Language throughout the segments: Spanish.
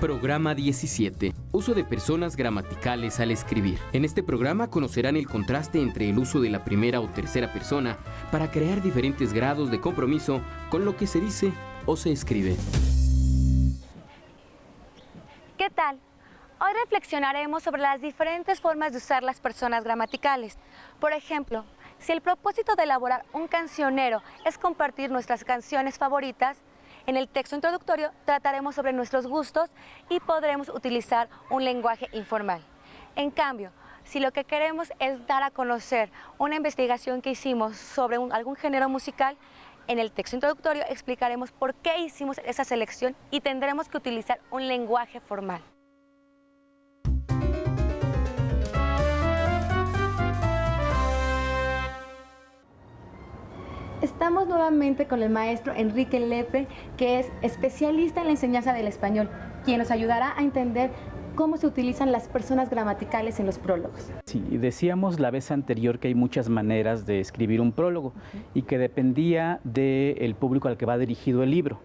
Programa 17. Uso de personas gramaticales al escribir. En este programa conocerán el contraste entre el uso de la primera o tercera persona para crear diferentes grados de compromiso con lo que se dice o se escribe. ¿Qué tal? Hoy reflexionaremos sobre las diferentes formas de usar las personas gramaticales. Por ejemplo, si el propósito de elaborar un cancionero es compartir nuestras canciones favoritas, en el texto introductorio trataremos sobre nuestros gustos y podremos utilizar un lenguaje informal. En cambio, si lo que queremos es dar a conocer una investigación que hicimos sobre algún género musical, en el texto introductorio explicaremos por qué hicimos esa selección y tendremos que utilizar un lenguaje formal. Estamos nuevamente con el maestro Enrique Lepe, que es especialista en la enseñanza del español, quien nos ayudará a entender cómo se utilizan las personas gramaticales en los prólogos. Sí, decíamos la vez anterior que hay muchas maneras de escribir un prólogo y que dependía del público al que va dirigido el libro,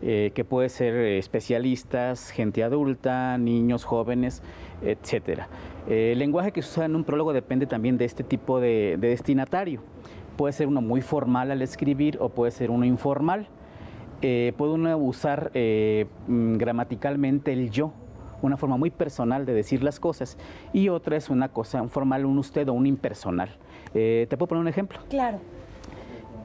que puede ser especialistas, gente adulta, niños, jóvenes, etcétera. El lenguaje que se usa en un prólogo depende también de este tipo de destinatario. Puede ser uno muy formal al escribir o puede ser uno informal. Puede uno usar gramaticalmente el yo, una forma muy personal de decir las cosas, y otra es una cosa formal, un usted o un impersonal. ¿Te puedo poner un ejemplo? Claro.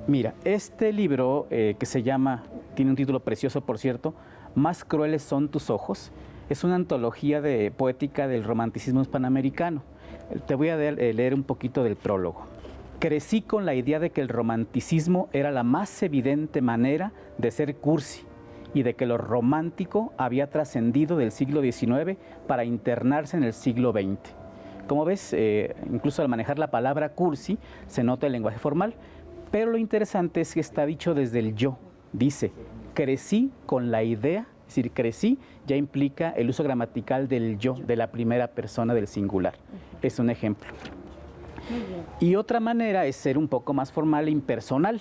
Mira, este libro que se llama, tiene un título precioso por cierto, Más crueles son tus ojos, es una antología poética del romanticismo hispanoamericano. Te voy a leer un poquito del prólogo. Crecí con la idea de que el romanticismo era la más evidente manera de ser cursi y de que lo romántico había trascendido del siglo XIX para internarse en el siglo XX. Como ves, incluso al manejar la palabra cursi se nota el lenguaje formal, pero lo interesante es que está dicho desde el yo. Dice, crecí con la idea, es decir, crecí ya implica el uso gramatical del yo, de la primera persona del singular. Es un ejemplo. Y otra manera es ser un poco más formal e impersonal.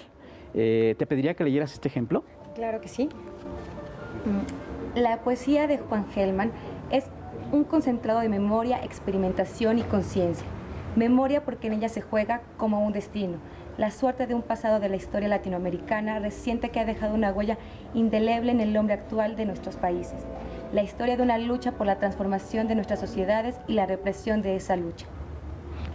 Te pediría que leyeras este ejemplo. Claro que sí. La poesía de Juan Gelman es un concentrado de memoria, experimentación y conciencia. Memoria porque en ella se juega como un destino, la suerte de un pasado de la historia latinoamericana reciente que ha dejado una huella indeleble en el hombre actual de nuestros países. La historia de una lucha por la transformación de nuestras sociedades y la represión de esa lucha.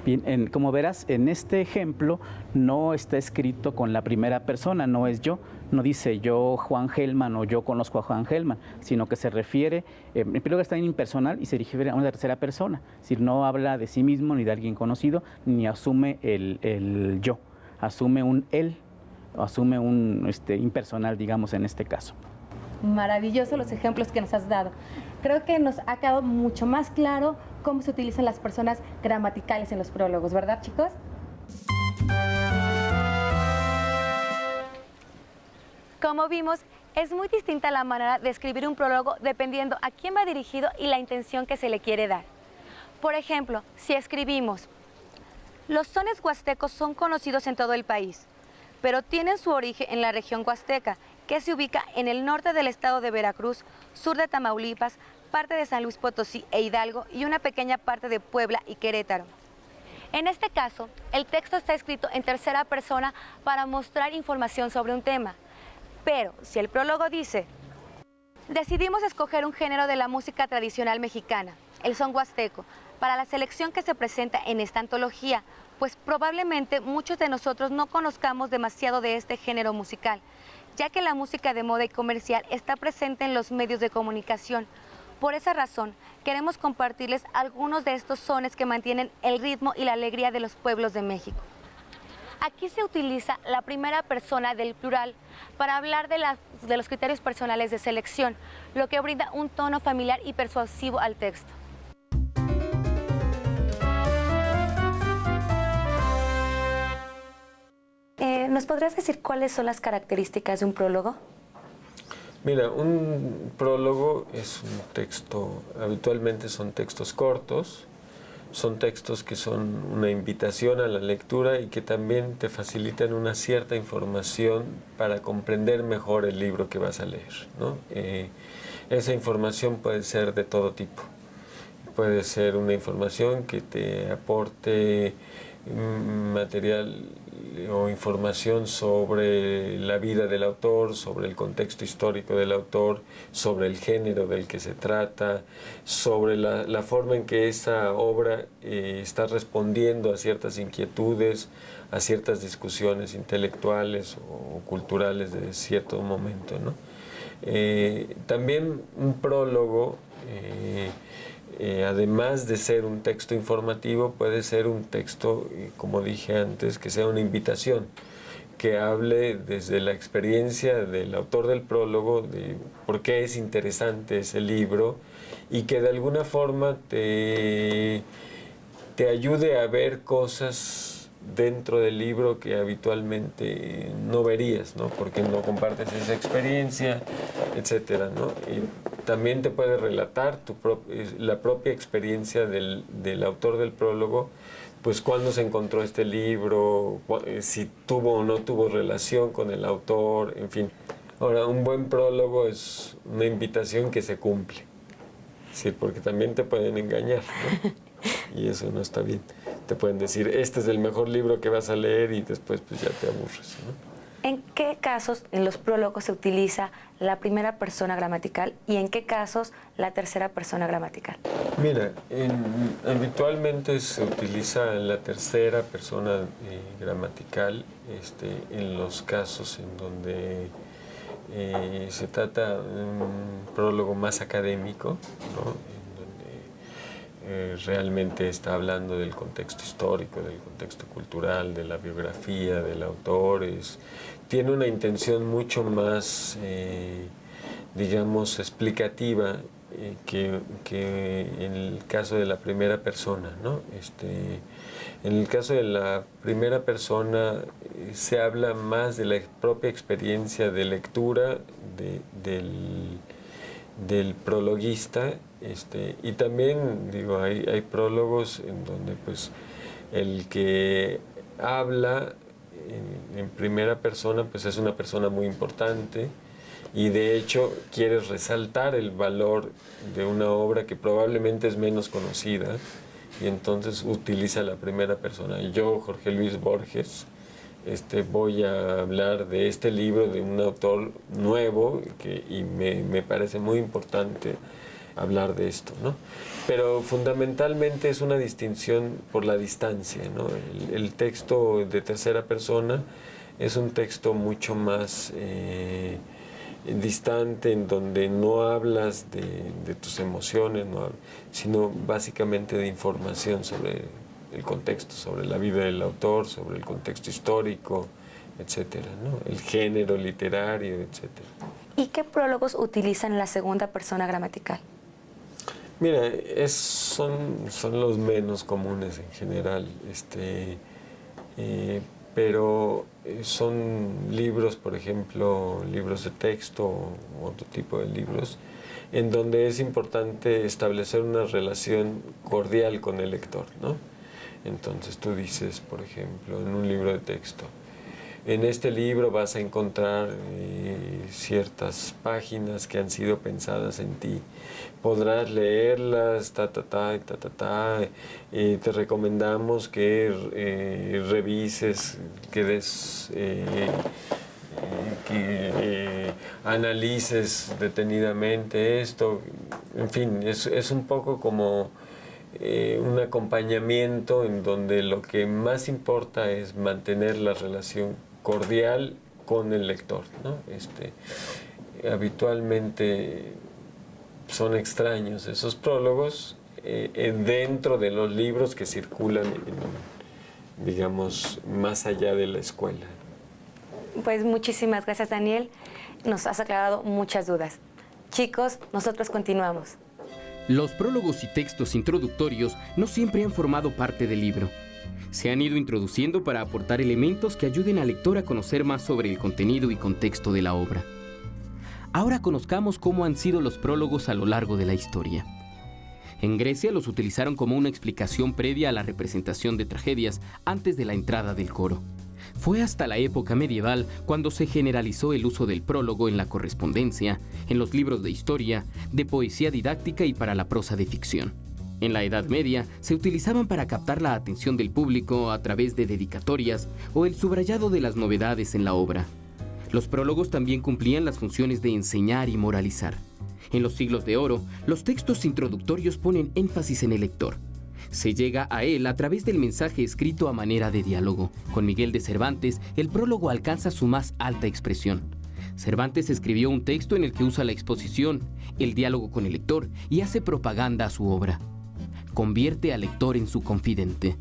Bien, como verás, en este ejemplo no está escrito con la primera persona, no es yo, no dice yo Juan Gelman o yo conozco a Juan Gelman, sino que se refiere, en primer lugar está en impersonal y se refiere a una tercera persona, es decir, no habla de sí mismo ni de alguien conocido, ni asume el yo, asume un él, o asume un impersonal, digamos, en este caso. Maravilloso los ejemplos que nos has dado. Creo que nos ha quedado mucho más claro cómo se utilizan las personas gramaticales en los prólogos, ¿verdad, chicos? Como vimos, es muy distinta la manera de escribir un prólogo dependiendo a quién va dirigido y la intención que se le quiere dar. Por ejemplo, si escribimos, los sones huastecos son conocidos en todo el país, pero tienen su origen en la región huasteca, que se ubica en el norte del estado de Veracruz, sur de Tamaulipas, parte de San Luis Potosí e Hidalgo y una pequeña parte de Puebla y Querétaro. En este caso, el texto está escrito en tercera persona para mostrar información sobre un tema. Pero si el prólogo dice, decidimos escoger un género de la música tradicional mexicana, el son huasteco, para la selección que se presenta en esta antología, pues probablemente muchos de nosotros no conozcamos demasiado de este género musical, ya que la música de moda y comercial está presente en los medios de comunicación. Por esa razón, queremos compartirles algunos de estos sones que mantienen el ritmo y la alegría de los pueblos de México. Aquí se utiliza la primera persona del plural para hablar de los criterios personales de selección, lo que brinda un tono familiar y persuasivo al texto. ¿Nos podrías decir cuáles son las características de un prólogo? Mira, un prólogo es un texto, habitualmente son textos cortos, son textos que son una invitación a la lectura y que también te facilitan una cierta información para comprender mejor el libro que vas a leer, ¿no? Esa información puede ser de todo tipo. Puede ser una información que te aporte material o información sobre la vida del autor, sobre el contexto histórico del autor, sobre el género del que se trata, sobre la forma en que esa obra está respondiendo a ciertas inquietudes, a ciertas discusiones intelectuales o culturales de cierto momento, ¿no? También un prólogo, además de ser un texto informativo, puede ser un texto, como dije antes, que sea una invitación, que hable desde la experiencia del autor del prólogo, de por qué es interesante ese libro, y que de alguna forma te ayude a ver cosas dentro del libro que habitualmente no verías, ¿no? Porque no compartes esa experiencia, etcétera, ¿no? Y también te puede relatar la propia experiencia del autor del prólogo, pues cuándo se encontró este libro, si tuvo o no tuvo relación con el autor, en fin. Ahora, un buen prólogo es una invitación que se cumple, sí, porque también te pueden engañar, ¿no? Y eso no está bien. Te pueden decir, este es el mejor libro que vas a leer, y después pues ya te aburres, ¿no? ¿En qué casos en los prólogos se utiliza la primera persona gramatical y en qué casos la tercera persona gramatical? Mira, habitualmente se utiliza la tercera persona gramatical en los casos en donde se trata de un prólogo más académico, ¿no? Realmente está hablando del contexto histórico, del contexto cultural, de la biografía del autor. Tiene una intención mucho más, digamos, explicativa que en el caso de la primera persona, ¿no? En el caso de la primera persona se habla más de la propia experiencia de lectura del prologuista, y también digo, hay prólogos en donde pues el que habla en primera persona pues es una persona muy importante, y de hecho quieres resaltar el valor de una obra que probablemente es menos conocida, y entonces utiliza la primera persona. Yo, Jorge Luis Borges, voy a hablar de este libro de un autor nuevo y me parece muy importante hablar de esto, ¿no? Pero fundamentalmente es una distinción por la distancia, ¿no? El texto de tercera persona es un texto mucho más distante, en donde no hablas de tus emociones, sino básicamente de información sobre el contexto, sobre la vida del autor, sobre el contexto histórico, etcétera, ¿no? El género literario, etcétera. ¿Y qué prólogos utilizan la segunda persona gramatical? Mira, son los menos comunes en general, pero son libros, por ejemplo, libros de texto o otro tipo de libros, en donde es importante establecer una relación cordial con el lector, ¿no? Entonces tú dices, por ejemplo, en un libro de texto, en este libro vas a encontrar ciertas páginas que han sido pensadas en ti. Podrás leerlas, te recomendamos que revises, que analices detenidamente esto. En fin, es un poco como un acompañamiento en donde lo que más importa es mantener la relación cordial con el lector, ¿no? Habitualmente son extraños esos prólogos dentro de los libros que circulan, digamos, más allá de la escuela. Pues muchísimas gracias, Daniel. Nos has aclarado muchas dudas. Chicos, nosotros continuamos. Los prólogos y textos introductorios no siempre han formado parte del libro. Se han ido introduciendo para aportar elementos que ayuden al lector a conocer más sobre el contenido y contexto de la obra. Ahora conozcamos cómo han sido los prólogos a lo largo de la historia. En Grecia los utilizaron como una explicación previa a la representación de tragedias antes de la entrada del coro. Fue hasta la época medieval cuando se generalizó el uso del prólogo en la correspondencia, en los libros de historia, de poesía didáctica y para la prosa de ficción. En la Edad Media se utilizaban para captar la atención del público a través de dedicatorias o el subrayado de las novedades en la obra. Los prólogos también cumplían las funciones de enseñar y moralizar. En los siglos de oro, los textos introductorios ponen énfasis en el lector. Se llega a él a través del mensaje escrito a manera de diálogo. Con Miguel de Cervantes, el prólogo alcanza su más alta expresión. Cervantes escribió un texto en el que usa la exposición, el diálogo con el lector y hace propaganda a su obra. Convierte al lector en su confidente.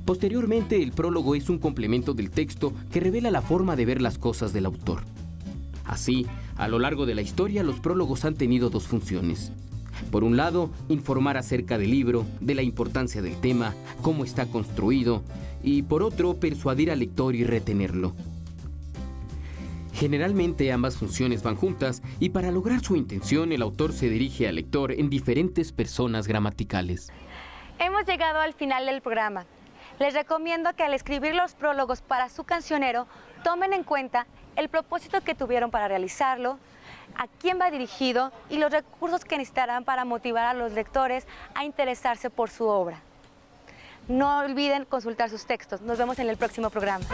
Posteriormente, el prólogo es un complemento del texto que revela la forma de ver las cosas del autor. Así, a lo largo de la historia, los prólogos han tenido dos funciones. Por un lado, informar acerca del libro, de la importancia del tema, cómo está construido, y por otro, persuadir al lector y retenerlo. Generalmente ambas funciones van juntas y para lograr su intención el autor se dirige al lector en diferentes personas gramaticales. Hemos llegado al final del programa. Les recomiendo que al escribir los prólogos para su cancionero tomen en cuenta el propósito que tuvieron para realizarlo, a quién va dirigido y los recursos que necesitarán para motivar a los lectores a interesarse por su obra. No olviden consultar sus textos. Nos vemos en el próximo programa.